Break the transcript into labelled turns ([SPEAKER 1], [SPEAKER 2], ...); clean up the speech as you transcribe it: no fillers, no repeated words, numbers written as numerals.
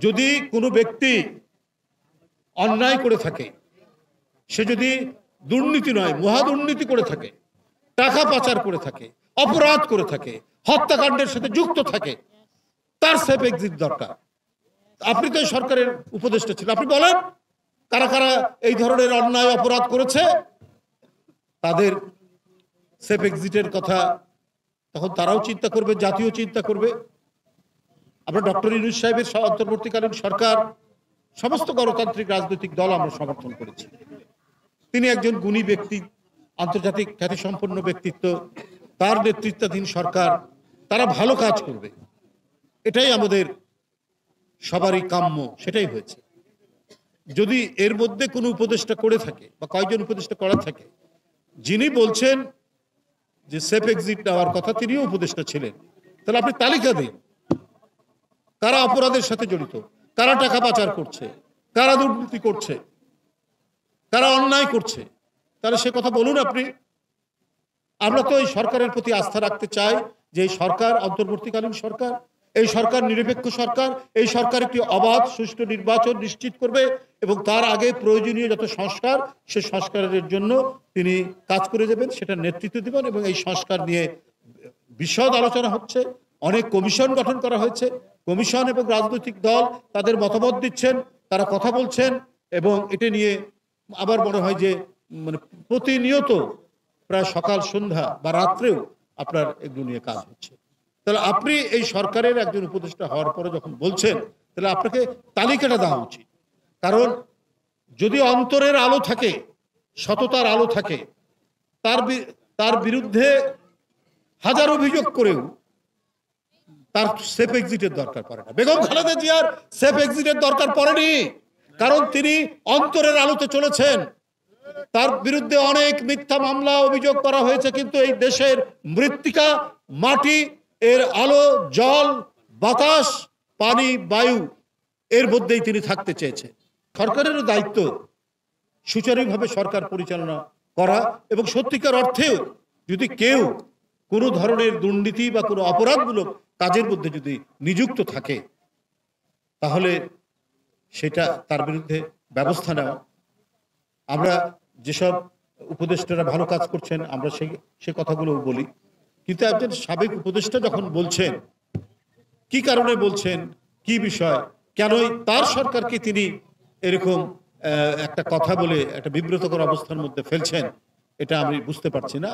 [SPEAKER 1] যদি কোনো ব্যক্তি অন্যায় করে থাকে, সে যদি দুর্নীতি নয় মহা দুর্নীতি করে থাকে, টাকা পাচার করে থাকে, অপরাধ করে থাকে, হত্যাকাণ্ডের সাথে যুক্ত থাকে, তার সেফ এক্সিট দরকার। আপনি তো সরকারের উপদেষ্টা ছিলেন, আপনি বলেন কারা কারা এই ধরনের অন্যায় অপরাধ করেছে, তাদের সেফ এক্সিটের কথা তখন তারাও চিন্তা করবে, জাতীয় চিন্তা করবে। আমরা ডক্টর ইউনূস সাহেবের অন্তর্বর্তীকালীন সরকার, সমস্ত গণতান্ত্রিক রাজনৈতিক দল আমরা সমর্থন করেছি। তিনি একজন গুণী ব্যক্তি, আন্তর্জাতিক খ্যাতিসম্পন্ন ব্যক্তিত্ব, তার নেতৃত্বাধীন সরকার, তারা ভালো কাজ করবে, এটাই আমাদের সবারই কাম্য, সেটাই হয়েছে। যদি এর মধ্যে কোনো উপদেষ্টা করে থাকে বা কয়েকজন উপদেষ্টা করা থাকে, যিনি বলছেন যে সেফ এক্সিট নেওয়ার কথা, তিনিও উপদেষ্টা ছিলেন, তাহলে আপনি তালিকা দিন কারা অপরাধের সাথে জড়িত, কারা টাকা পাচার করছে, কারা দুর্নীতি করছে, কারা অন্যায় করছে, তাহলে সে কথা বলুন আপনি। আমরা তো এই সরকারের প্রতি আস্থা রাখতে চাই যে এই সরকার অন্তর্বর্তীকালীন সরকার, এই সরকার নিরপেক্ষ সরকার, এই সরকার একটি অবাধ সুষ্ঠু নির্বাচন নিশ্চিত করবে এবং তার আগে প্রয়োজনীয় যত সংস্কার, সে সংস্কারের জন্য তিনি কাজ করে যাবেন, সেটা নেতৃত্ব দেবেন। এবং এই সংস্কার নিয়ে বিশদ আলোচনা হচ্ছে, অনেক কমিশন গঠন করা হয়েছে, কমিশন এবং রাজনৈতিক দল তাদের মতামত দিচ্ছেন, তারা কথা বলছেন, এবং এটা নিয়ে আবার মনে হয় যে মানে প্রতিনিয়ত প্রায় সকাল সন্ধ্যা বা রাত্রেও আপনার এগুলো নিয়ে কাজ হচ্ছে। তাহলে আপনি এই সরকারের একজন উপদেষ্টা হওয়ার পরে যখন বলছেন, তাহলে আপনাকে তালিকাটা দেওয়া উচিত। কারণ যদি অন্তরের আলো থাকে, সততার আলো থাকে, তার বিরুদ্ধে হাজার অভিযোগ করেও তার সেফ এক্সিটের দরকার পড়ে না। বেগম খালেদা জিয়ার সেফ এক্সিটের দরকার পড়েনি, কারণ তিনি অন্তরের আলোতে চলেছেন। তার বিরুদ্ধে অনেক মিথ্যা মামলা অভিযোগ করা হয়েছে, কিন্তু এই দেশের মৃত্তিকা, মাটি, এর আলো, জল, বাতাস, পানি, বায়ু, এর মধ্যেই তিনি থাকতে চেয়েছেন। সরকারেরও দায়িত্ব সুচারুভাবে সরকার পরিচালনা করা, এবং সত্যিকার অর্থেও যদি কেউ কোনো ধরনের দুর্নীতি বা কোনো অপরাধমূলক কাজের মধ্যে যদি নিযুক্ত থাকে, তাহলে সেটা তার বিরুদ্ধে ব্যবস্থা নেওয়া। আমরা যেসব উপদেষ্টারা ভালো কাজ করছেন, আমরা সে কথাগুলো বলি, কিন্তু একজন সাবেক উপদেষ্টা যখন বলছেন, কি কারণে বলছেন, কি বিষয়, কেনই তার সরকারকে তিনি এরকম একটা কথা বলে একটা বিব্রতকর অবস্থার মধ্যে ফেলছেন, এটা আমি বুঝতে পারছি না।